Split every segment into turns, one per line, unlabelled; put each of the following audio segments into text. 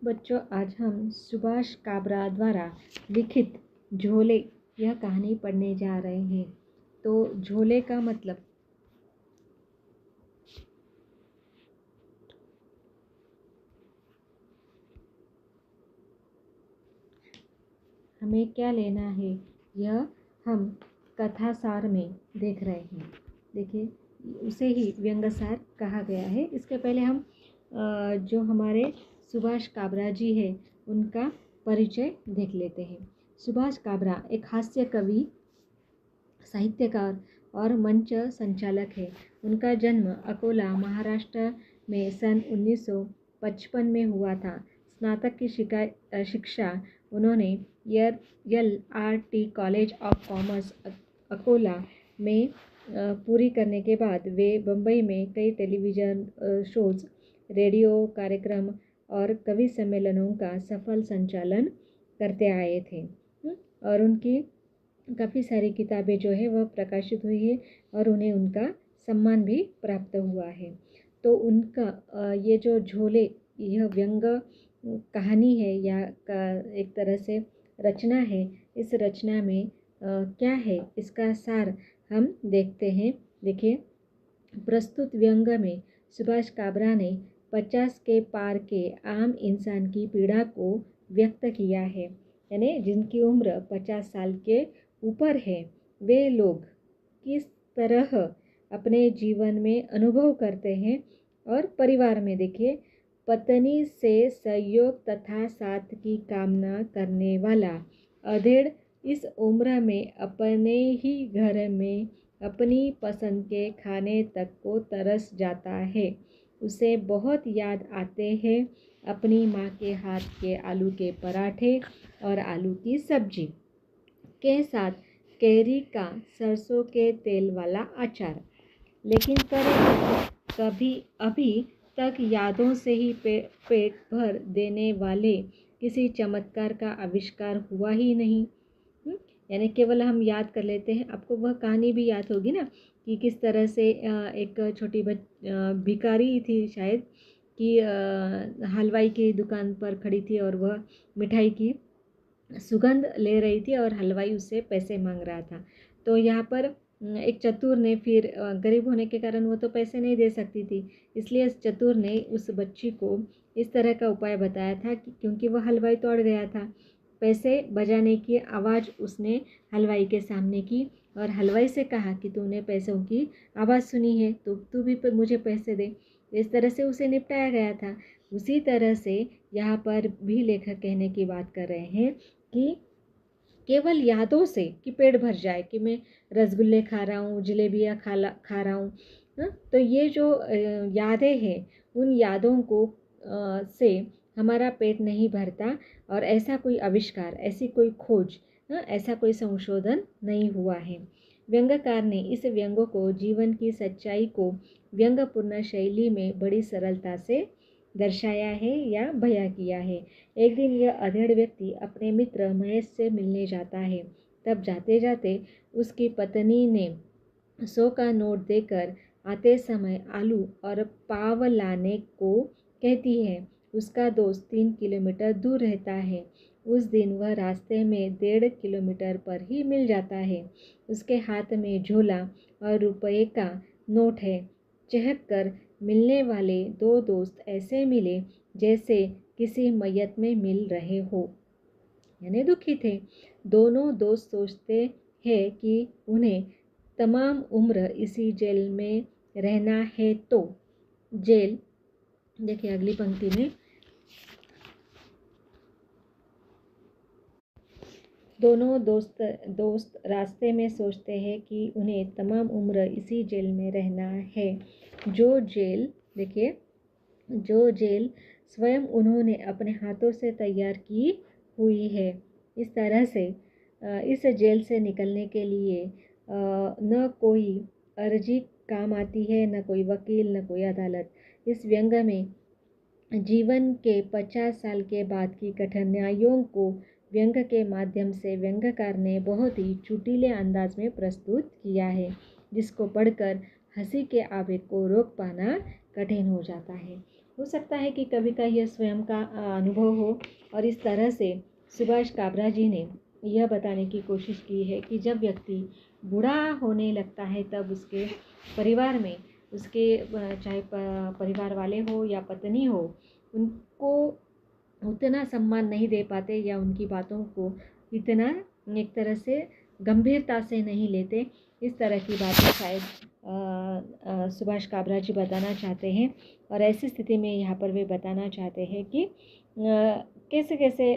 बच्चों, आज हम सुभाष काबरा द्वारा लिखित झोले यह कहानी पढ़ने जा रहे हैं। तो झोले का मतलब हमें क्या लेना है, यह हम कथासार में देख रहे हैं। देखिए, उसे ही व्यंग्यसार कहा गया है। इसके पहले हम जो हमारे सुभाष काबरा जी है उनका परिचय देख लेते हैं। सुभाष काबरा एक हास्य कवि, साहित्यकार और मंच संचालक है। उनका जन्म अकोला, महाराष्ट्र में सन 1955 में हुआ था। स्नातक की शिक्षा उन्होंने LRT college of commerce Akola में पूरी करने के बाद वे बम्बई में कई टेलीविज़न शोज, रेडियो कार्यक्रम और कवि सम्मेलनों का सफल संचालन करते आए थे। और उनकी काफ़ी सारी किताबें जो है वह प्रकाशित हुई है और उन्हें उनका सम्मान भी प्राप्त हुआ है। तो उनका ये जो झोले, यह व्यंग्य कहानी है या एक तरह से रचना है। इस रचना में क्या है, इसका सार हम देखते हैं। देखिए, प्रस्तुत व्यंग्य में सुभाष काबरा ने 50 के पार के आम इंसान की पीड़ा को व्यक्त किया है। यानी जिनकी उम्र 50 साल के ऊपर है, वे लोग किस तरह अपने जीवन में अनुभव करते हैं। और परिवार में देखिए, पत्नी से सहयोग तथा साथ की कामना करने वाला अधेड़ इस उम्र में अपने ही घर में अपनी पसंद के खाने तक को तरस जाता है। उसे बहुत याद आते हैं अपनी माँ के हाथ के आलू के पराठे और आलू की सब्जी के साथ कैरी का सरसों के तेल वाला अचार। लेकिन कभी अभी तक यादों से ही पेट भर देने वाले किसी चमत्कार का आविष्कार हुआ ही नहीं। यानी केवल हम याद कर लेते हैं। आपको वह कहानी भी याद होगी ना कि किस तरह से एक छोटी भिखारी थी शायद, कि हलवाई की दुकान पर खड़ी थी और वह मिठाई की सुगंध ले रही थी और हलवाई उससे पैसे मांग रहा था। तो यहाँ पर एक चतुर ने, फिर गरीब होने के कारण वो तो पैसे नहीं दे सकती थी, इसलिए इस चतुर ने उस बच्ची को इस तरह का उपाय बताया था कि क्योंकि वह हलवाई तोड़ गया था, पैसे बजाने की आवाज़ उसने हलवाई के सामने की और हलवाई से कहा कि तूने पैसों की आवाज़ सुनी है तो तू भी मुझे पैसे दे। इस तरह से उसे निपटाया गया था। उसी तरह से यहाँ पर भी लेखक कहने की बात कर रहे हैं कि केवल यादों से कि पेट भर जाए कि मैं रसगुल्ले खा रहा हूँ, जलेबियाँ खा रहा हूँ, तो ये जो यादें हैं, उन यादों को से हमारा पेट नहीं भरता और ऐसा कोई आविष्कार, ऐसी कोई खोज, ऐसा कोई संशोधन नहीं हुआ है। व्यंग्यकार ने इस व्यंग्य को, जीवन की सच्चाई को व्यंग्यपूर्ण शैली में बड़ी सरलता से दर्शाया है या बयां किया है। एक दिन यह अधेड़ व्यक्ति अपने मित्र महेश से मिलने जाता है। तब जाते जाते उसकी पत्नी ने 100 का नोट देकर आते समय आलू और पाव लाने को कहती है। उसका दोस्त 3 किलोमीटर दूर रहता है। उस दिन वह रास्ते में 1.5 किलोमीटर पर ही मिल जाता है। उसके हाथ में झोला और रुपये का नोट है। चहक कर मिलने वाले दो दोस्त ऐसे मिले जैसे किसी मैयत में मिल रहे हो, यानी दुखी थे। दोनों दोस्त सोचते हैं कि उन्हें तमाम उम्र इसी जेल में रहना है। तो जेल, देखिए अगली पंक्ति में, दोनों दोस्त रास्ते में सोचते हैं कि उन्हें तमाम उम्र इसी जेल में रहना है। जो जेल, देखिए, जो जेल स्वयं उन्होंने अपने हाथों से तैयार की हुई है। इस तरह से इस जेल से निकलने के लिए न कोई अर्जी काम आती है, न कोई वकील, न कोई अदालत। इस व्यंग्य में जीवन के 50 साल के बाद की कठिनाइयों को व्यंग्य के माध्यम से व्यंग्यकार ने बहुत ही चुटीले अंदाज में प्रस्तुत किया है, जिसको पढ़कर हंसी के आवेग को रोक पाना कठिन हो जाता है। हो सकता है कि कवि का यह स्वयं का अनुभव हो और इस तरह से सुभाष काबरा जी ने यह बताने की कोशिश की है कि जब व्यक्ति बूढ़ा होने लगता है तब उसके परिवार में उसके चाहे परिवार वाले हो या पत्नी हो, उनको उतना सम्मान नहीं दे पाते या उनकी बातों को इतना एक तरह से गंभीरता से नहीं लेते। इस तरह की बातें शायद सुभाष काबरा जी बताना चाहते हैं। और ऐसी स्थिति में यहाँ पर वे बताना चाहते हैं कि कैसे कैसे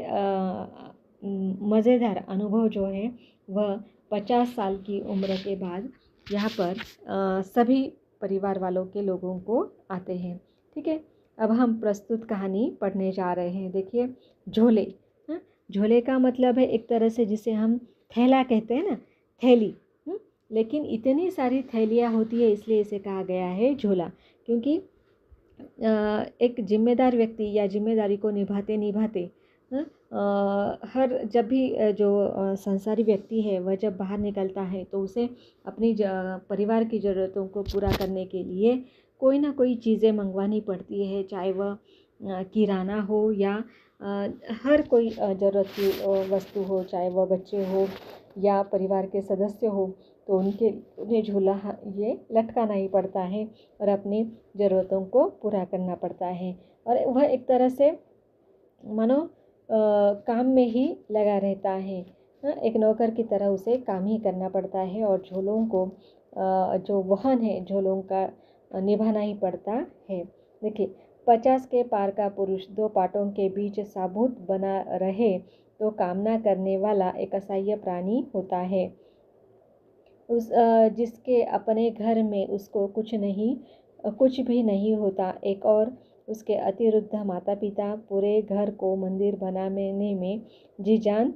मज़ेदार अनुभव जो है वह 50 साल की उम्र के बाद यहाँ पर सभी परिवार वालों के लोगों को आते हैं। ठीक है, अब हम प्रस्तुत कहानी पढ़ने जा रहे हैं। देखिए, झोले। झोले का मतलब है एक तरह से जिसे हम थैला कहते हैं ना, थैली। लेकिन इतनी सारी थैलियाँ होती है इसलिए इसे कहा गया है झोला, क्योंकि एक जिम्मेदार व्यक्ति या जिम्मेदारी को निभाते निभाते हर जब भी जो संसारी व्यक्ति है वह जब बाहर निकलता है तो उसे अपनी परिवार की ज़रूरतों को पूरा करने के लिए कोई ना कोई चीज़ें मंगवानी पड़ती है, चाहे वह किराना हो या हर कोई ज़रूरत की वस्तु हो, चाहे वह बच्चे हो या परिवार के सदस्य हो, तो उन्हें झूला ये लटकाना ही पड़ता है और अपनी ज़रूरतों को पूरा करना पड़ता है। और वह एक तरह से मानो काम में ही लगा रहता है। एक नौकर की तरह उसे काम ही करना पड़ता है और झोलों को जो वहन है झोलों का निभाना ही पड़ता है। देखिए, 50 के पार का पुरुष 2 पाटों के बीच साबुत बना रहे तो कामना करने वाला एक असह्य प्राणी होता है। जिसके अपने घर में उसको कुछ भी नहीं होता, एक और उसके अतिवृद्ध माता पिता पूरे घर को मंदिर बनाने में जी जान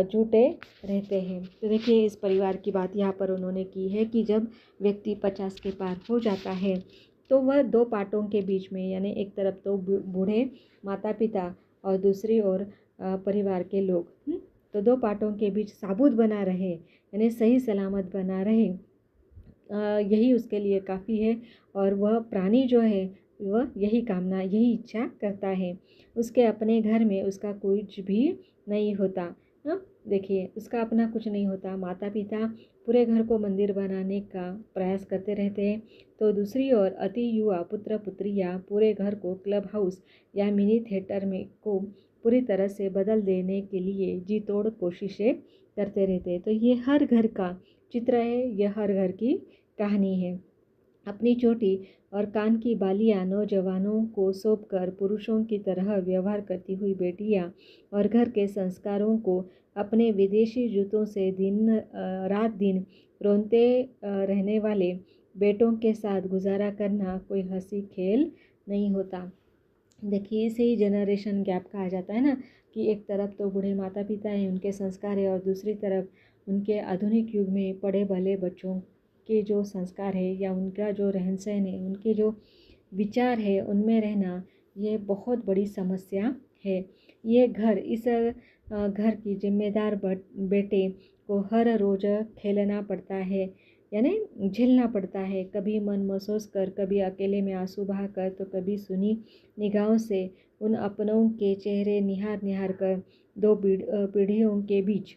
जुटे रहते हैं। तो देखिए, इस परिवार की बात यहाँ पर उन्होंने की है कि जब व्यक्ति 50 के पार हो जाता है तो वह 2 पाटों के बीच में, यानी एक तरफ तो बूढ़े माता पिता और दूसरी ओर परिवार के लोग, तो 2 पाटों के बीच साबुत बना रहे, यानी सही सलामत बना रहे, यही उसके लिए काफ़ी है। और वह प्राणी जो है वह यही कामना, यही इच्छा करता है। उसके अपने घर में उसका कुछ भी नहीं होता। देखिए, उसका अपना कुछ नहीं होता। माता पिता पूरे घर को मंदिर बनाने का प्रयास करते रहते हैं, तो दूसरी ओर अति युवा पुत्र पुत्रियाँ पूरे घर को क्लब हाउस या मिनी थिएटर में को पूरी तरह से बदल देने के लिए जी तोड़ कोशिशें करते रहते हैं। तो ये हर घर का चित्र है, यह हर घर की कहानी है। अपनी चोटी और कान की बालियाँ नौजवानों को सौंपकर पुरुषों की तरह व्यवहार करती हुई बेटियाँ और घर के संस्कारों को अपने विदेशी जूतों से रात दिन रोनते रहने वाले बेटों के साथ गुजारा करना कोई हंसी खेल नहीं होता। देखिए, इसे ही जनरेशन गैप कहा जाता है ना, कि एक तरफ तो बूढ़े माता पिता हैं, उनके संस्कार है, और दूसरी तरफ उनके आधुनिक युग में पढ़े भले बच्चों के जो संस्कार है या उनका जो रहन सहन है, उनके जो विचार है, उनमें रहना ये बहुत बड़ी समस्या है। ये घर, इस घर की जिम्मेदार बेटे को हर रोज़ खेलना पड़ता है, यानी झेलना पड़ता है। कभी मन महसूस कर, कभी अकेले में आंसू बहा कर, तो कभी सुनी निगाहों से उन अपनों के चेहरे निहार निहार कर 2 पीढ़ियों के बीच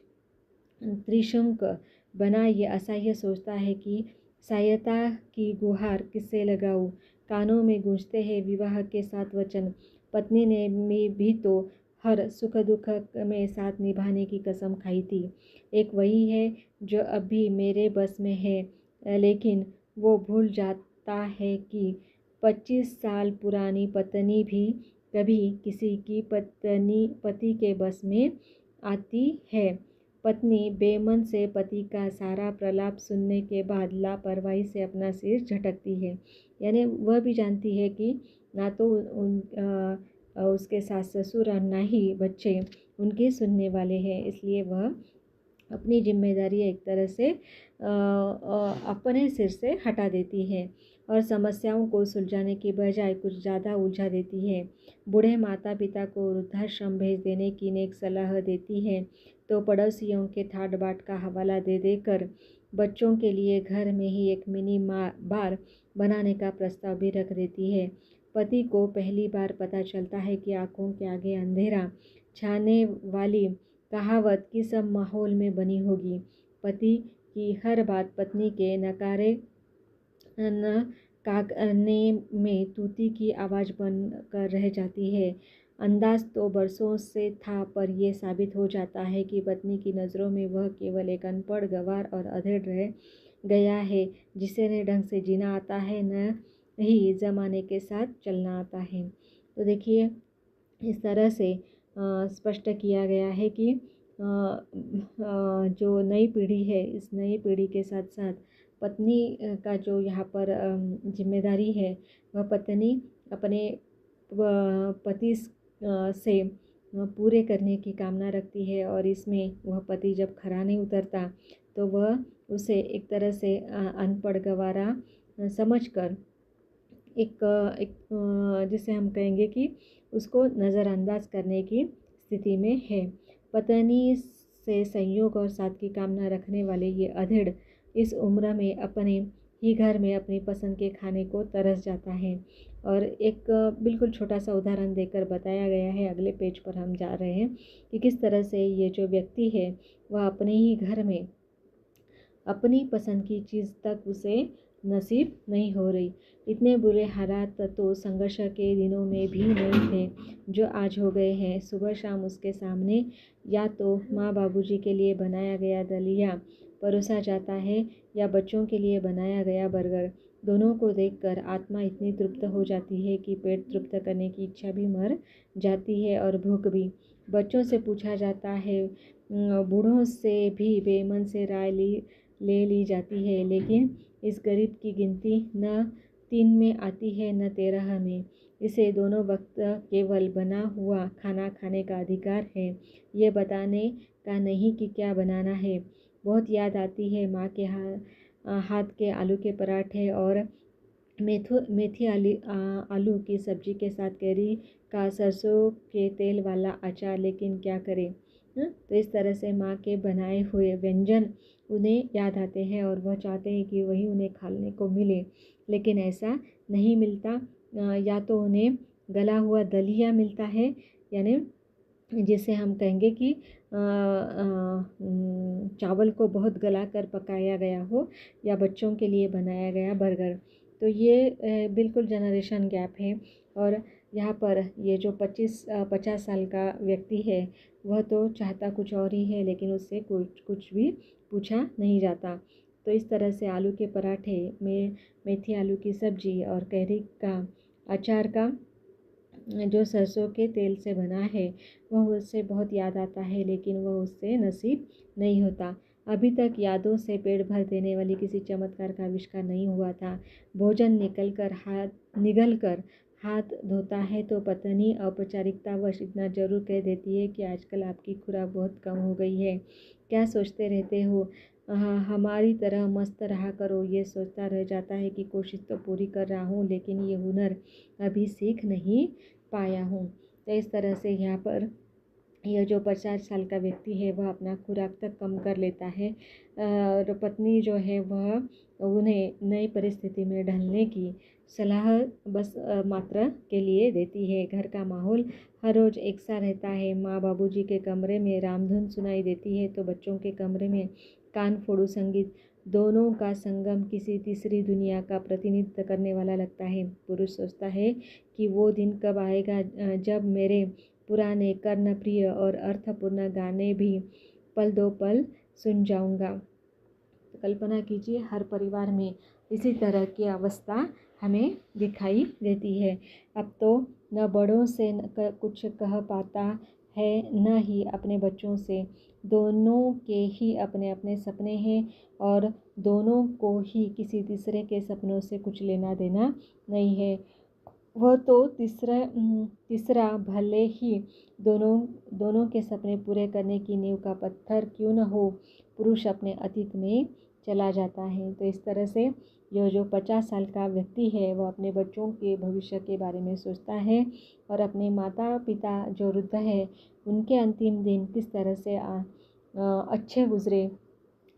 त्रिशंक बना ये असह्य सोचता है कि सहायता की गुहार किससे लगाऊं। कानों में गूंजते हैं विवाह के 7 वचन। पत्नी ने भी तो हर सुख दुख में साथ निभाने की कसम खाई थी। एक वही है जो अब भी मेरे बस में है, लेकिन वो भूल जाता है कि 25 साल पुरानी पत्नी भी कभी किसी की पति के बस में आती है। पत्नी बेमन से पति का सारा प्रलाप सुनने के बाद लापरवाही से अपना सिर झटकती है, यानी वह भी जानती है कि ना तो उसके सास ससुर और ना ही बच्चे उनके सुनने वाले हैं, इसलिए वह अपनी जिम्मेदारी एक तरह से अपने सिर से हटा देती है और समस्याओं को सुलझाने की बजाय कुछ ज़्यादा उलझा देती है। बूढ़े माता पिता को वृद्धाश्रम भेज देने की नेक सलाह देती है, तो पड़ोसियों के ठाट बाट का हवाला दे देकर बच्चों के लिए घर में ही एक मिनी बार बनाने का प्रस्ताव भी रख देती है। पति को पहली बार पता चलता है कि आंखों के आगे अंधेरा छाने वाली कहावत किस माहौल में बनी होगी। पति की हर बात पत्नी के नकारे न कागने में तूती की आवाज़ बनकर रह जाती है। अंदाज तो बरसों से था, पर यह साबित हो जाता है कि पत्नी की नज़रों में वह केवल एक अनपढ़, गंवार और अधेड़ रह गया है, जिसे न ढंग से जीना आता है, न ही ज़माने के साथ चलना आता है। तो देखिए, इस तरह से स्पष्ट किया गया है कि जो नई पीढ़ी है, इस नई पीढ़ी के साथ साथ पत्नी का जो यहाँ पर जिम्मेदारी है, वह पत्नी अपने पति से पूरे करने की कामना रखती है। और इसमें वह पति जब खरा नहीं उतरता तो वह उसे एक तरह से अनपढ़, गंवारा समझकर एक जिसे हम कहेंगे कि उसको नज़रअंदाज करने की स्थिति में है। पत्नी से संयोग और साथ की कामना रखने वाले ये अधेड़ इस उम्र में अपने ही घर में अपनी पसंद के खाने को तरस जाता है। और एक बिल्कुल छोटा सा उदाहरण देकर बताया गया है, अगले पेज पर हम जा रहे हैं, कि किस तरह से ये जो व्यक्ति है वह अपने ही घर में अपनी पसंद की चीज़ तक उसे नसीब नहीं हो रही। इतने बुरे हालात तो संघर्ष के दिनों में भी नहीं थे जो आज हो गए हैं। सुबह शाम उसके सामने या तो माँ बाबूजी के लिए बनाया गया दलिया परोसा जाता है या बच्चों के लिए बनाया गया बर्गर। दोनों को देखकर आत्मा इतनी तृप्त हो जाती है कि पेट तृप्त करने की इच्छा भी मर जाती है और भूख भी। बच्चों से पूछा जाता है, बूढ़ों से भी बेमन से राय ले ली जाती है, लेकिन इस गरीब की गिनती न 3 में आती है न 13 में। इसे दोनों वक्त केवल बना हुआ खाना खाने का अधिकार है, ये बताने का नहीं कि क्या बनाना है। बहुत याद आती है माँ के हाथ के आलू के पराठे और मेथी आलू की सब्जी के साथ कैरी का सरसों के तेल वाला अचार। लेकिन क्या करें, तो इस तरह से माँ के बनाए हुए व्यंजन उन्हें याद आते हैं और वह चाहते हैं कि वही उन्हें खाने को मिले, लेकिन ऐसा नहीं मिलता। या तो उन्हें गला हुआ दलिया मिलता है, यानी जिसे हम कहेंगे कि चावल को बहुत गला कर पकाया गया हो, या बच्चों के लिए बनाया गया बर्गर। तो ये बिल्कुल जनरेशन गैप है। और यहाँ पर ये जो 50 साल का व्यक्ति है वह तो चाहता कुछ और ही है, लेकिन उससे कुछ भी पूछा नहीं जाता। तो इस तरह से आलू के पराठे में मेथी आलू की सब्जी और कैरी का अचार का जो सरसों के तेल से बना है वह उससे बहुत याद आता है, लेकिन वह उससे नसीब नहीं होता। अभी तक यादों से पेट भर देने वाली किसी चमत्कार का आविष्कार नहीं हुआ था। भोजन निगल कर हाथ धोता है तो पत्नी औपचारिकतावश इतना जरूर कह देती है कि आजकल आपकी खुराक बहुत कम हो गई है, क्या सोचते रहते हो, हमारी तरह मस्त रहा करो। ये सोचता रह जाता है कि कोशिश तो पूरी कर रहा हूँ, लेकिन ये हुनर अभी सीख नहीं पाया हूँ। तो इस तरह से यहाँ पर यह जो 50 साल का व्यक्ति है वह अपना खुराक तक कम कर लेता है। और पत्नी जो है वह उन्हें नई परिस्थिति में ढलने की सलाह बस मात्र के लिए देती है। घर का माहौल हर रोज़ एक सा रहता है। माँ बाबूजी के कमरे में रामधुन सुनाई देती है तो बच्चों के कमरे में कान फोड़ू संगीत। दोनों का संगम किसी तीसरी दुनिया का प्रतिनिधित्व करने वाला लगता है। पुरुष सोचता है कि वो दिन कब आएगा जब मेरे पुराने कर्णप्रिय और अर्थपूर्ण गाने भी पल दो पल सुन जाऊंगा। तो कल्पना कीजिए, हर परिवार में इसी तरह की अवस्था हमें दिखाई देती है। अब तो न बड़ों से कुछ कह पाता है, न ही अपने बच्चों से। दोनों के ही अपने अपने सपने हैं और दोनों को ही किसी तीसरे के सपनों से कुछ लेना देना नहीं है। वह तो तीसरा भले ही दोनों के सपने पूरे करने की नींव का पत्थर क्यों न हो, पुरुष अपने अतीत में चला जाता है। तो इस तरह से यह जो 50 साल का व्यक्ति है वह अपने बच्चों के भविष्य के बारे में सोचता है और अपने माता पिता जो वृद्ध है उनके अंतिम दिन किस तरह से अच्छे गुजरे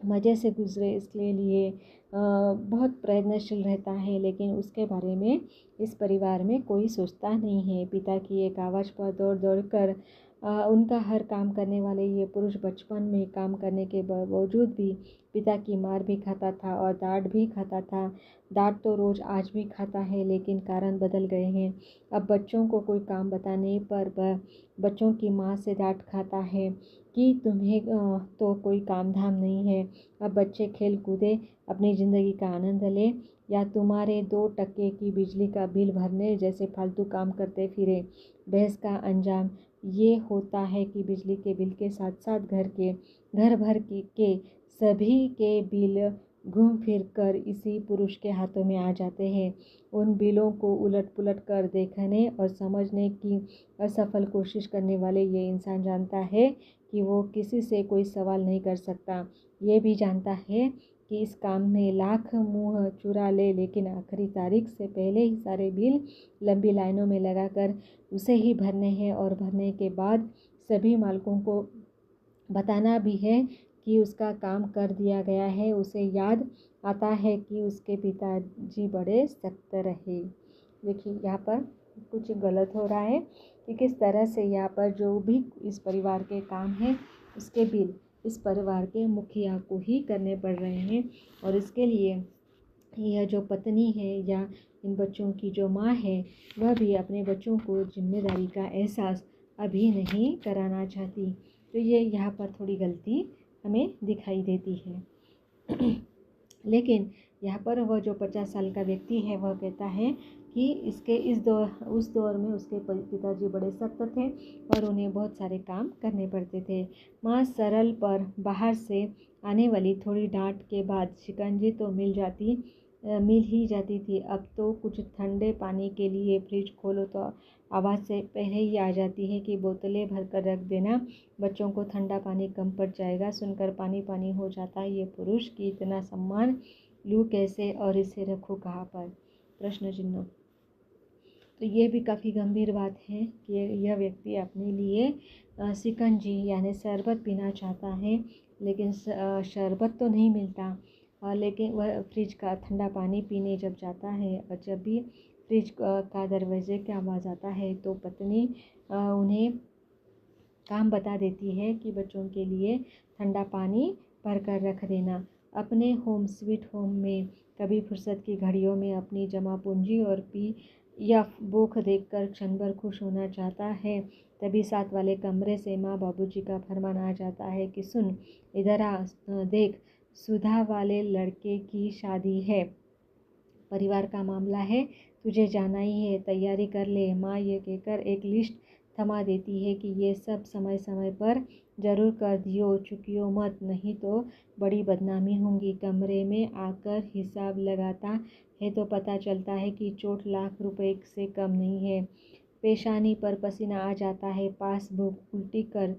मज़े से गुजरे इसके लिए बहुत प्रयत्नशील रहता है, लेकिन उसके बारे में इस परिवार में कोई सोचता नहीं है। पिता की एक आवाज़ पर दौड़ दौड़ कर उनका हर काम करने वाले ये पुरुष बचपन में काम करने के बावजूद भी पिता की मार भी खाता था और डांट भी खाता था। डांट तो रोज़ आज भी खाता है, लेकिन कारण बदल गए हैं। अब बच्चों को कोई काम बताने पर बच्चों की माँ से डांट खाता है कि तुम्हें तो कोई काम धाम नहीं है। अब बच्चे खेल कूदे, अपनी ज़िंदगी का आनंद ले, या तुम्हारे 2 टके की बिजली का बिल भरने जैसे फालतू काम करते फिरे। बहस का अंजाम ये होता है कि बिजली के बिल के साथ साथ घर भर के सभी के बिल घूम फिर कर इसी पुरुष के हाथों में आ जाते हैं। उन बिलों को उलट पुलट कर देखने और समझने की असफल कोशिश करने वाले ये इंसान जानता है कि वो किसी से कोई सवाल नहीं कर सकता। ये भी जानता है कि इस काम में लाख मुंह चुरा ले, लेकिन आखिरी तारीख से पहले ही सारे बिल लंबी लाइनों में लगाकर उसे ही भरने हैं, और भरने के बाद सभी मालिकों को बताना भी है कि उसका काम कर दिया गया है। उसे याद आता है कि उसके पिताजी बड़े सख्त रहे। देखिए यहाँ पर कुछ गलत हो रहा है कि किस तरह से यहाँ पर जो भी इस परिवार के काम हैं उसके बिल इस परिवार के मुखिया को ही करने पड़ रहे हैं, और इसके लिए यह जो पत्नी है या इन बच्चों की जो माँ है वह भी अपने बच्चों को जिम्मेदारी का एहसास अभी नहीं कराना चाहती। तो ये यहाँ पर थोड़ी गलती हमें दिखाई देती है। लेकिन यहाँ पर वह जो 50 साल का व्यक्ति है वह कहता है कि उस दौर में उसके पिताजी बड़े सख्त थे और उन्हें बहुत सारे काम करने पड़ते थे। माँ सरल पर बाहर से आने वाली थोड़ी डांट के बाद शिकंजी तो मिल ही जाती थी। अब तो कुछ ठंडे पानी के लिए फ्रिज खोलो तो आवाज़ से पहले ही आ जाती है कि बोतलें भर कर रख देना, बच्चों को ठंडा पानी कम पड़ जाएगा। सुनकर पानी पानी हो जाता है। ये पुरुष की इतना सम्मान लूँ कैसे और इसे रखूँ कहाँ पर? प्रश्न चिन्ह। तो ये भी काफ़ी गंभीर बात है कि यह व्यक्ति अपने लिए शिकंजी यानी शरबत पीना चाहता है, लेकिन शरबत तो नहीं मिलता। लेकिन वह फ्रिज का ठंडा पानी पीने जब जाता है और जब भी फ्रिज का दरवाजे की आवाज़ आता है तो पत्नी उन्हें काम बता देती है कि बच्चों के लिए ठंडा पानी भर कर रख देना। अपने होम स्वीट होम में कभी फुर्सत की घड़ियों में अपनी जमा पूंजी और पी या भूख देखकर क्षण भर खुश होना चाहता है, तभी साथ वाले कमरे से माँ बाबूजी का फरमान आ जाता है कि सुन इधर आ, देख सुधा वाले लड़के की शादी है, परिवार का मामला है, तुझे जाना ही है, तैयारी कर ले। माँ ये कहकर एक लिस्ट थमा देती है कि ये सब समय समय पर ज़रूर कर दियो, चुकियो मत, नहीं तो बड़ी बदनामी होगी। कमरे में आकर हिसाब लगाता है तो पता चलता है कि चोट लाख रुपए से कम नहीं है। पेशानी पर पसीना आ जाता है। पासबुक उल्टी कर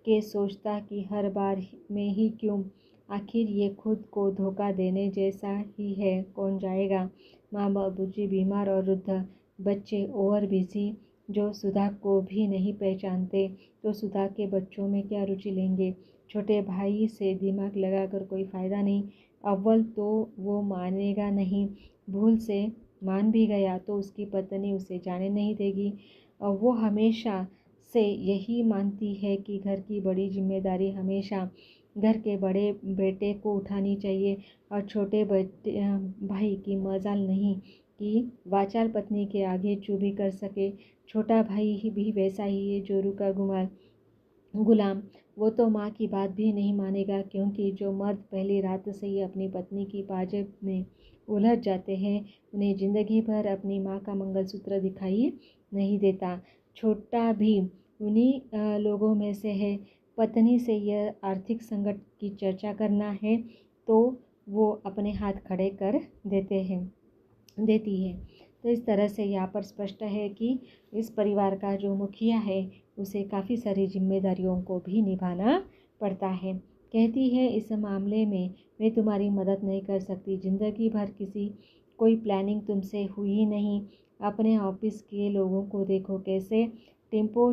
के सोचता कि हर बार में ही क्यों, आखिर ये खुद को धोखा देने जैसा ही है, कौन जाएगा। माँ बाबूजी बीमार और वृद्ध, बच्चे ओवर बिजी जो सुधा को भी नहीं पहचानते, तो सुधा के बच्चों में क्या रुचि लेंगे। छोटे भाई से दिमाग लगाकर कोई फ़ायदा नहीं। अव्वल तो वो मानेगा नहीं, भूल से मान भी गया तो उसकी पत्नी उसे जाने नहीं देगी। वो हमेशा से यही मानती है कि घर की बड़ी जिम्मेदारी हमेशा घर के बड़े बेटे को उठानी चाहिए और छोटे भाई की मजाल नहीं कि वाचाल पत्नी के आगे चुभी कर सके। छोटा भाई भी वैसा ही है, जोरू का गुलाम। वो तो माँ की बात भी नहीं मानेगा, क्योंकि जो मर्द पहली रात से ही अपनी पत्नी की पाजेब में उलझ जाते हैं उन्हें ज़िंदगी भर अपनी माँ का मंगलसूत्र दिखाई नहीं देता। छोटा भी उन्हीं लोगों में से है। पत्नी से यह आर्थिक संकट की चर्चा करना है तो वो अपने हाथ खड़े कर देती है। तो इस तरह से यहाँ पर स्पष्ट है कि इस परिवार का जो मुखिया है उसे काफ़ी सारी जिम्मेदारियों को भी निभाना पड़ता है। कहती है इस मामले में मैं तुम्हारी मदद नहीं कर सकती। ज़िंदगी भर कोई प्लानिंग तुमसे हुई नहीं। अपने ऑफिस के लोगों को देखो कैसे टेम्पो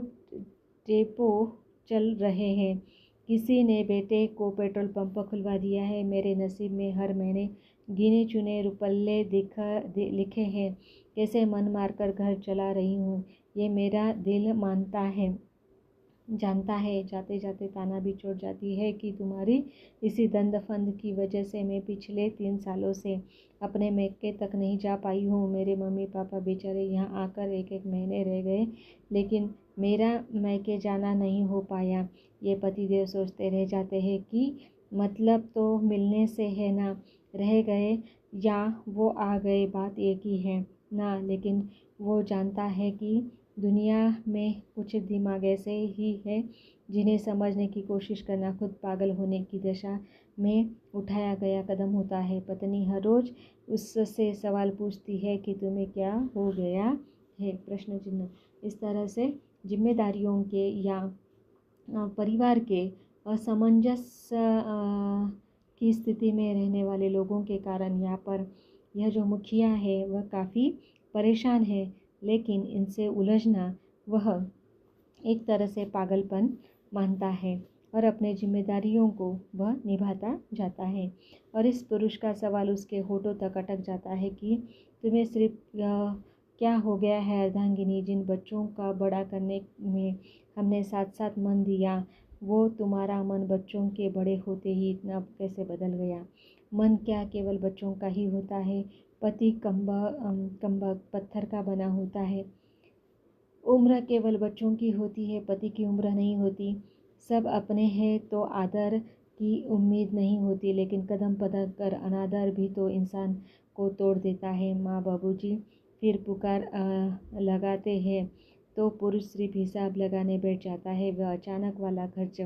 चल रहे हैं। किसी ने बेटे को पेट्रोल पंप खुलवा दिया है। मेरे नसीब में हर महीने गिने चुने रुपये लिखे हैं। कैसे मन मारकर घर चला रही हूँ ये मेरा दिल जानता है। जाते जाते ताना भी छोड़ जाती है कि तुम्हारी इसी दंड फंद की वजह से मैं पिछले 3 सालों से अपने मैके तक नहीं जा पाई हूँ। मेरे मम्मी पापा बेचारे यहाँ आकर एक महीने रह गए, लेकिन मेरा मैके जाना नहीं हो पाया। ये पतिदेव सोचते रह जाते हैं कि मतलब तो मिलने से है ना, रह गए या वो आ गए, बात एक ही है ना। लेकिन वो जानता है कि दुनिया में कुछ दिमाग ऐसे ही है जिन्हें समझने की कोशिश करना खुद पागल होने की दशा में उठाया गया कदम होता है। पत्नी हर रोज़ उससे सवाल पूछती है कि तुम्हें क्या हो गया है, प्रश्न चिन्ह। इस तरह से जिम्मेदारियों के या परिवार के असमंजस की स्थिति में रहने वाले लोगों के कारण यहाँ पर यह जो मुखिया है वह काफ़ी परेशान है। लेकिन इनसे उलझना वह एक तरह से पागलपन मानता है और अपने जिम्मेदारियों को वह निभाता जाता है। और इस पुरुष का सवाल उसके होठों तक अटक जाता है कि तुम्हें सिर्फ क्या हो गया है अर्धांगिनी? जिन बच्चों का बड़ा करने में हमने साथ साथ मन दिया, वो तुम्हारा मन बच्चों के बड़े होते ही इतना कैसे बदल गया? मन क्या केवल बच्चों का ही होता है? पति कम्बक पत्थर का बना होता है। उम्र केवल बच्चों की होती है, पति की उम्र नहीं होती। सब अपने हैं तो आदर की उम्मीद नहीं होती, लेकिन कदम पदक कर अनादर भी तो इंसान को तोड़ देता है। माँ बाबूजी फिर पुकार लगाते हैं तो पुरुष सिर्फ हिसाब लगाने बैठ जाता है। वह अचानक वाला खर्च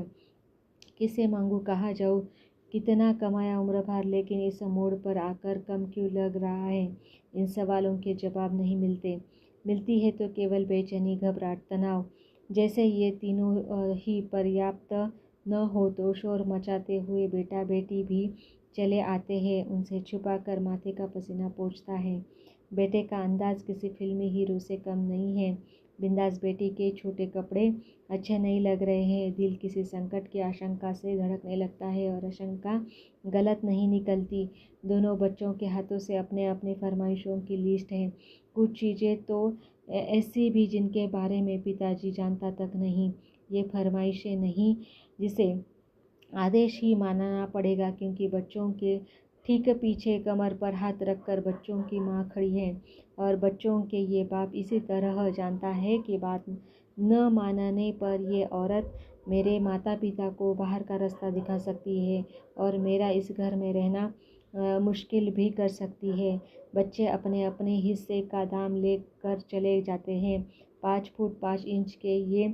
किसे मांगूं, कहाँ जाऊँ, कितना कमाया उम्र भर, लेकिन इस मोड़ पर आकर कम क्यों लग रहा है? इन सवालों के जवाब नहीं मिलती है तो केवल बेचैनी, घबराहट, तनाव। जैसे ये तीनों ही पर्याप्त न हो तो शोर मचाते हुए बेटा बेटी भी चले आते हैं। उनसे छुपाकर माथे का पसीना पोंछता है। बेटे का अंदाज किसी फिल्मी हीरो से कम नहीं है। बिंदास बेटी के छोटे कपड़े अच्छे नहीं लग रहे हैं। दिल किसी संकट की आशंका से धड़कने लगता है और आशंका गलत नहीं निकलती। दोनों बच्चों के हाथों से अपने अपने फरमाइशों की लिस्ट है। कुछ चीज़ें तो ऐसी भी जिनके बारे में पिताजी जानता तक नहीं। ये फरमाइशें नहीं जिसे आदेश ही मानना पड़ेगा, क्योंकि बच्चों के ठीक पीछे कमर पर हाथ रखकर बच्चों की माँ खड़ी है और बच्चों के ये बाप इसी तरह जानता है कि बात न मानने पर ये औरत मेरे माता पिता को बाहर का रास्ता दिखा सकती है और मेरा इस घर में रहना मुश्किल भी कर सकती है। बच्चे अपने अपने हिस्से का दाम लेकर चले जाते हैं। 5 फुट 5 इंच के ये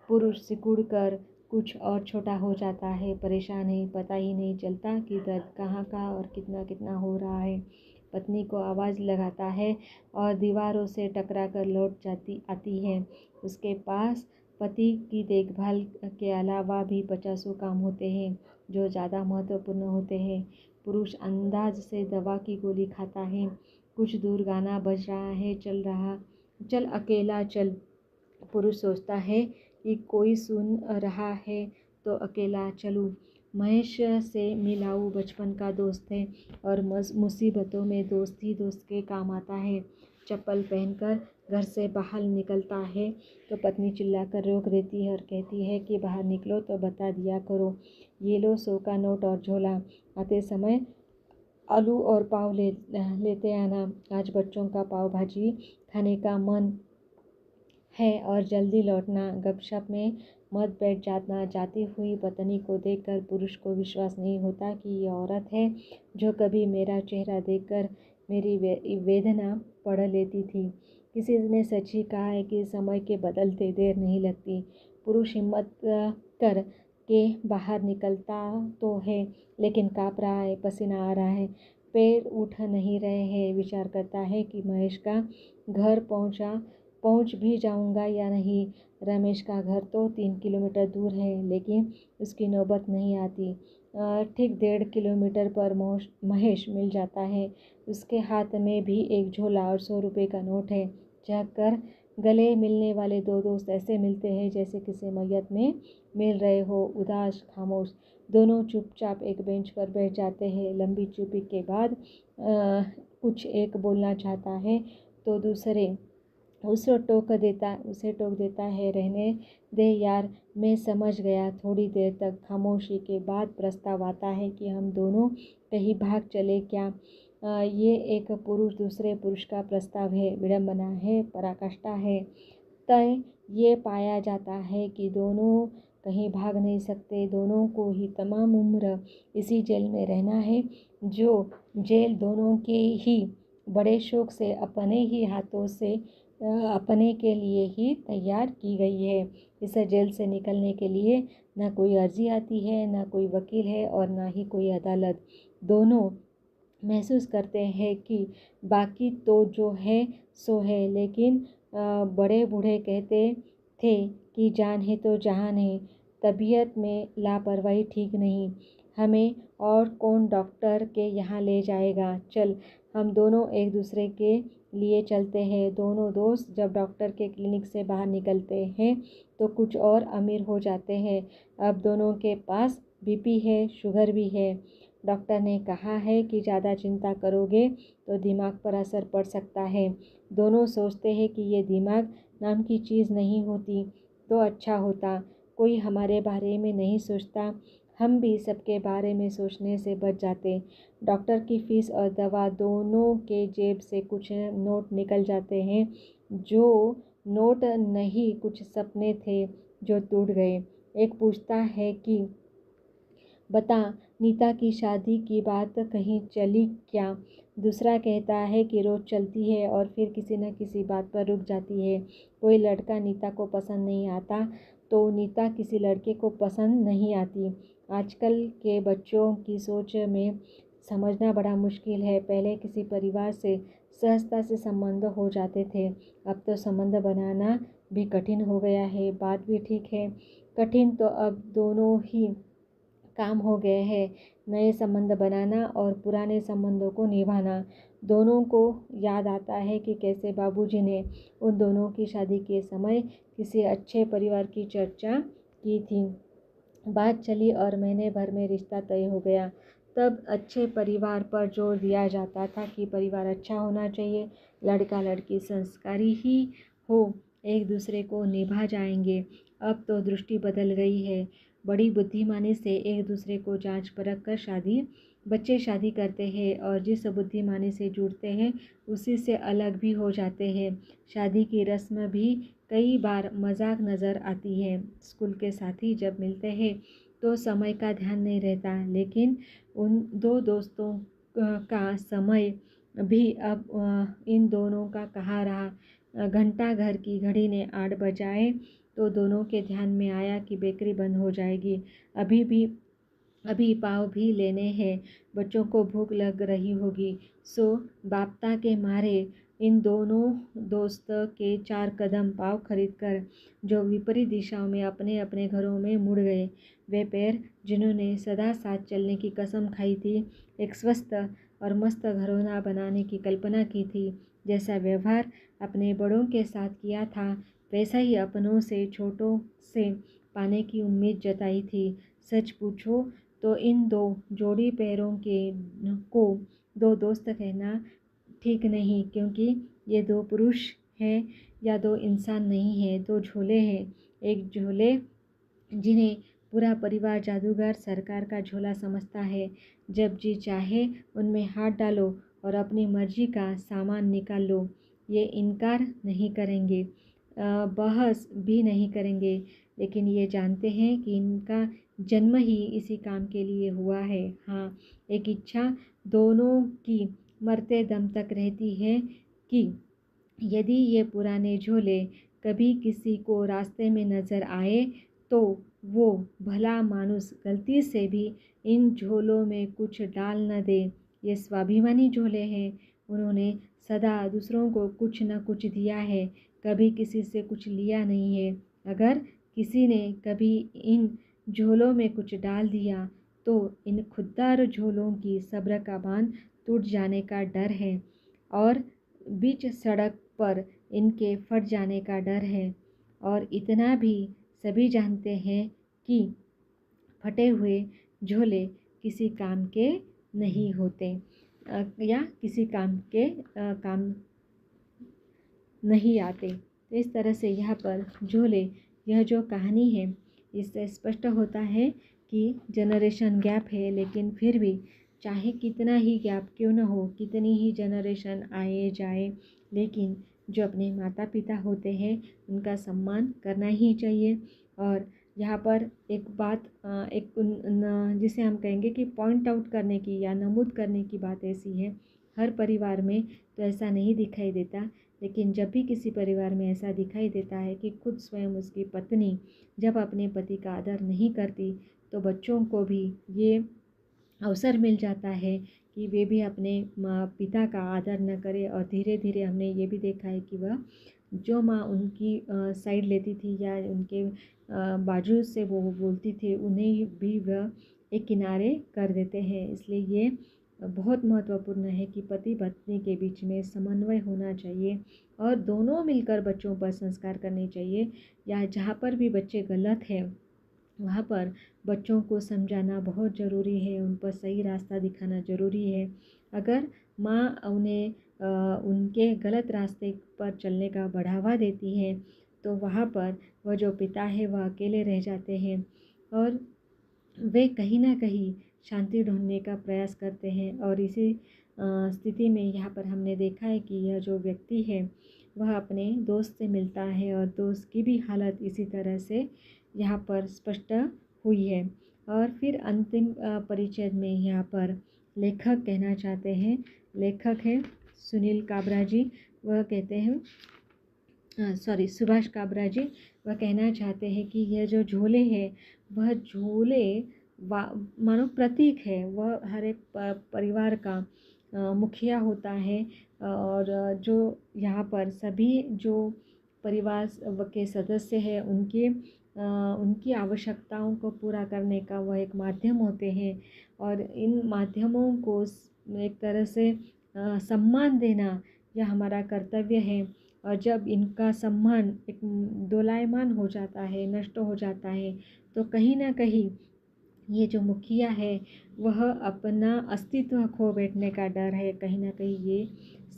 पुरुष सिकुड़ कर कुछ और छोटा हो जाता है। परेशान है, पता ही नहीं चलता कि दर्द कहाँ का और कितना कितना हो रहा है। पत्नी को आवाज़ लगाता है और दीवारों से टकरा कर लौट आती है। उसके पास पति की देखभाल के अलावा भी 50 काम होते हैं जो ज़्यादा महत्वपूर्ण होते हैं। पुरुष अंदाज से दवा की गोली खाता है। कुछ दूर गाना बज रहा है, चल अकेला चल। पुरुष सोचता है कि कोई सुन रहा है तो अकेला चलूं। महेश से मिलाऊं, बचपन का दोस्त है और मुसीबतों में दोस्त ही दोस्त के काम आता है। चप्पल पहनकर घर से बाहर निकलता है तो पत्नी चिल्लाकर रोक देती है और कहती है कि बाहर निकलो तो बता दिया करो। ये लो 100 का नोट और झोला। आते समय आलू और पाव लेते आना। आज बच्चों का पाव भाजी खाने का मन है और जल्दी लौटना। गपशप में मत बैठ जाना। जाती हुई पत्नी को देखकर पुरुष को विश्वास नहीं होता कि ये औरत है जो कभी मेरा चेहरा देखकर मेरी वेदना पढ़ लेती थी। किसी ने सच ही कहा है कि समय के बदलते देर नहीं लगती। पुरुष हिम्मत कर के बाहर निकलता तो है, लेकिन काँप रहा है, पसीना आ रहा है, पैर उठ नहीं रहे हैं। विचार करता है कि महेश का घर पहुंच भी जाऊंगा या नहीं। रमेश का घर तो 3 किलोमीटर दूर है, लेकिन उसकी नौबत नहीं आती। ठीक 1.5 किलोमीटर पर महेश मिल जाता है। उसके हाथ में भी एक झोला और 100 रुपये का नोट है। जाकर गले मिलने वाले दो दोस्त ऐसे मिलते हैं जैसे किसी मैयत में मिल रहे हो, उदास खामोश। दोनों चुपचाप एक बेंच पर बैठ जाते हैं। लंबी चुप्पी के बाद कुछ एक बोलना चाहता है तो दूसरे उसे टोक देता है, रहने दे यार, मैं समझ गया। थोड़ी देर तक खामोशी के बाद प्रस्ताव आता है कि हम दोनों कहीं भाग चले क्या। ये एक पुरुष दूसरे पुरुष का प्रस्ताव है, विडंबना है, पराकाष्ठा है। तय ये पाया जाता है कि दोनों कहीं भाग नहीं सकते, दोनों को ही तमाम उम्र इसी जेल में रहना है, जो जेल दोनों के ही बड़े शौक से अपने ही हाथों से अपने के लिए ही तैयार की गई है। इस जेल से निकलने के लिए ना कोई अर्जी आती है, ना कोई वकील है और ना ही कोई अदालत। दोनों महसूस करते हैं कि बाकी तो जो है सो है, लेकिन बड़े बूढ़े कहते थे कि जान है तो जहान है। तबीयत में लापरवाही ठीक नहीं। हमें और कौन डॉक्टर के यहाँ ले जाएगा। चल, हम दोनों एक दूसरे के लिए चलते हैं। दोनों दोस्त जब डॉक्टर के क्लिनिक से बाहर निकलते हैं तो कुछ और अमीर हो जाते हैं। अब दोनों के पास बीपी है, शुगर भी है। डॉक्टर ने कहा है कि ज़्यादा चिंता करोगे तो दिमाग पर असर पड़ सकता है। दोनों सोचते हैं कि ये दिमाग नाम की चीज़ नहीं होती तो अच्छा होता। कोई हमारे बारे में नहीं सोचता, हम भी सबके बारे में सोचने से बच जाते। डॉक्टर की फ़ीस और दवा दोनों के जेब से कुछ नोट निकल जाते हैं। जो नोट नहीं, कुछ सपने थे जो टूट गए। एक पूछता है कि बता, नीता की शादी की बात कहीं चली क्या। दूसरा कहता है कि रोज़ चलती है और फिर किसी न किसी बात पर रुक जाती है। कोई लड़का नीता को पसंद नहीं आता तो नीता किसी लड़के को पसंद नहीं आती। आजकल के बच्चों की सोच में समझना बड़ा मुश्किल है। पहले किसी परिवार से सहजता से संबंध हो जाते थे, अब तो संबंध बनाना भी कठिन हो गया है। बात भी ठीक है, कठिन तो अब दोनों ही काम हो गए हैं, नए संबंध बनाना और पुराने संबंधों को निभाना। दोनों को याद आता है कि कैसे बाबूजी ने उन दोनों की शादी के समय किसी अच्छे परिवार की चर्चा की थी। बात चली और महीने भर में रिश्ता तय हो गया। तब अच्छे परिवार पर जोर दिया जाता था कि परिवार अच्छा होना चाहिए, लड़का लड़की संस्कारी ही हो, एक दूसरे को निभा जाएंगे। अब तो दृष्टि बदल गई है। बड़ी बुद्धिमानी से एक दूसरे को जांच परख कर बच्चे शादी करते हैं और जिस बुद्धिमानी से जुड़ते हैं उसी से अलग भी हो जाते हैं। शादी की रस्म भी कई बार मजाक नज़र आती है। स्कूल के साथी जब मिलते हैं तो समय का ध्यान नहीं रहता, लेकिन उन दो दोस्तों का समय भी अब इन दोनों का कहाँ रहा। घंटा घर की घड़ी ने 8 बजाए तो दोनों के ध्यान में आया कि बेकरी बंद हो जाएगी। अभी पाव भी लेने हैं, बच्चों को भूख लग रही होगी। सो बाप्ता के मारे इन दोनों दोस्त के 4 कदम पाव खरीदकर जो विपरीत दिशाओं में अपने अपने घरों में मुड़ गए। वे पैर जिन्होंने सदा साथ चलने की कसम खाई थी, एक स्वस्थ और मस्त घरौना बनाने की कल्पना की थी, जैसा व्यवहार अपने बड़ों के साथ किया था वैसा ही अपनों से छोटों से पाने की उम्मीद जताई थी। सच पूछो तो इन दो जोड़ी पैरों को दो दोस्त कहना ठीक नहीं, क्योंकि ये 2 पुरुष हैं या 2 इंसान नहीं हैं, 2 झोले हैं। एक झोले जिन्हें पूरा परिवार जादूगर सरकार का झोला समझता है। जब जी चाहे उनमें हाथ डालो और अपनी मर्जी का सामान निकाल लो। ये इनकार नहीं करेंगे, बहस भी नहीं करेंगे, लेकिन ये जानते हैं कि इनका जन्म ही इसी काम के लिए हुआ है। हाँ, एक इच्छा दोनों की मरते दम तक रहती है कि यदि ये पुराने झोले कभी किसी को रास्ते में नज़र आए तो वो भला मानुस गलती से भी इन झोलों में कुछ डाल न दे। ये स्वाभिमानी झोले हैं, उन्होंने सदा दूसरों को कुछ न कुछ दिया है, कभी किसी से कुछ लिया नहीं है। अगर किसी ने कभी इन झोलों में कुछ डाल दिया तो इन खुददार झोलों की सब्र का बांध टूट जाने का डर है और बीच सड़क पर इनके फट जाने का डर है। और इतना भी सभी जानते हैं कि फटे हुए झोले किसी काम के नहीं होते, या किसी काम नहीं आते। तो इस तरह से यहाँ पर झोले, यह जो कहानी है, इससे स्पष्ट होता है कि जनरेशन गैप है, लेकिन फिर भी चाहे कितना ही गैप क्यों न हो, कितनी ही जनरेशन आए जाए, लेकिन जो अपने माता पिता होते हैं उनका सम्मान करना ही चाहिए। और यहाँ पर एक बात, जिसे हम कहेंगे कि पॉइंट आउट करने की या नमूद करने की बात ऐसी है, हर परिवार में तो ऐसा नहीं दिखाई देता, लेकिन जब भी किसी परिवार में ऐसा दिखाई देता है कि खुद स्वयं उसकी पत्नी जब अपने पति का आदर नहीं करती, तो बच्चों को भी ये अवसर मिल जाता है कि वे भी अपने पिता का आदर न करें। और धीरे धीरे हमने ये भी देखा है कि वह जो माँ उनकी साइड लेती थी या उनके बाजू से वो बोलती थी, उन्हें भी वह एक किनारे कर देते हैं। इसलिए ये बहुत महत्वपूर्ण है कि पति पत्नी के बीच में समन्वय होना चाहिए और दोनों मिलकर बच्चों पर संस्कार करने चाहिए। या जहाँ पर भी बच्चे गलत हैं वहाँ पर बच्चों को समझाना बहुत ज़रूरी है, उन पर सही रास्ता दिखाना ज़रूरी है। अगर माँ उन्हें उनके गलत रास्ते पर चलने का बढ़ावा देती है, तो वहाँ पर वह जो पिता है वह अकेले रह जाते हैं और वे कहीं ना कहीं शांति ढूंढने का प्रयास करते हैं। और इसी स्थिति में यहाँ पर हमने देखा है कि यह जो व्यक्ति है वह अपने दोस्त से मिलता है और दोस्त की भी हालत इसी तरह से यहाँ पर स्पष्ट हुई है। और फिर अंतिम परिचय में यहाँ पर लेखक कहना चाहते हैं, लेखक है सुनील काबरा जी। वह कहते हैं, सुभाष काबरा जी, वह कहना चाहते हैं कि यह जो झोले हैं वह झोले मानो प्रतीक है। वह हर एक परिवार का मुखिया होता है और जो यहाँ पर सभी जो परिवार के सदस्य हैं उनकी आवश्यकताओं को पूरा करने का वह एक माध्यम होते हैं। और इन माध्यमों को एक तरह से सम्मान देना यह हमारा कर्तव्य है। और जब इनका सम्मान एक दोलायमान हो जाता है, नष्ट हो जाता है, तो कहीं ना कहीं ये जो मुखिया है वह अपना अस्तित्व खो बैठने का डर है, कहीं ना कहीं ये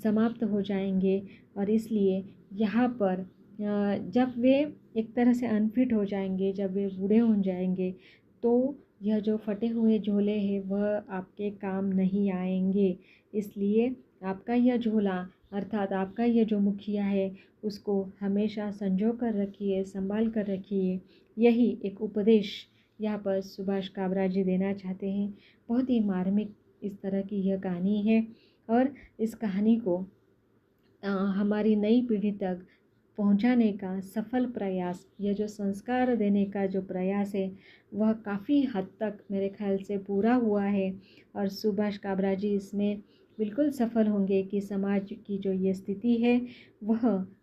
समाप्त हो जाएंगे। और इसलिए यहाँ पर जब वे एक तरह से अनफिट हो जाएंगे, जब वे बूढ़े हो जाएंगे, तो यह जो फटे हुए झोले हैं वह आपके काम नहीं आएंगे। इसलिए आपका यह झोला अर्थात आपका यह जो मुखिया है उसको हमेशा संजो कर रखिए, संभाल कर रखिए। यही एक उपदेश यहाँ पर सुभाष काबरा जी देना चाहते हैं। बहुत ही मार्मिक इस तरह की यह कहानी है और इस कहानी को हमारी नई पीढ़ी तक पहुंचाने का सफल प्रयास, यह जो संस्कार देने का जो प्रयास है वह काफ़ी हद तक मेरे ख्याल से पूरा हुआ है। और सुभाष काबरा जी इसमें बिल्कुल सफल होंगे कि समाज की जो ये स्थिति है वह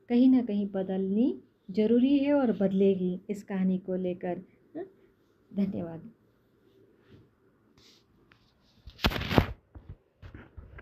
कहीं ना कहीं बदलनी ज़रूरी है और बदलेगी इस कहानी को लेकर। धन्यवाद।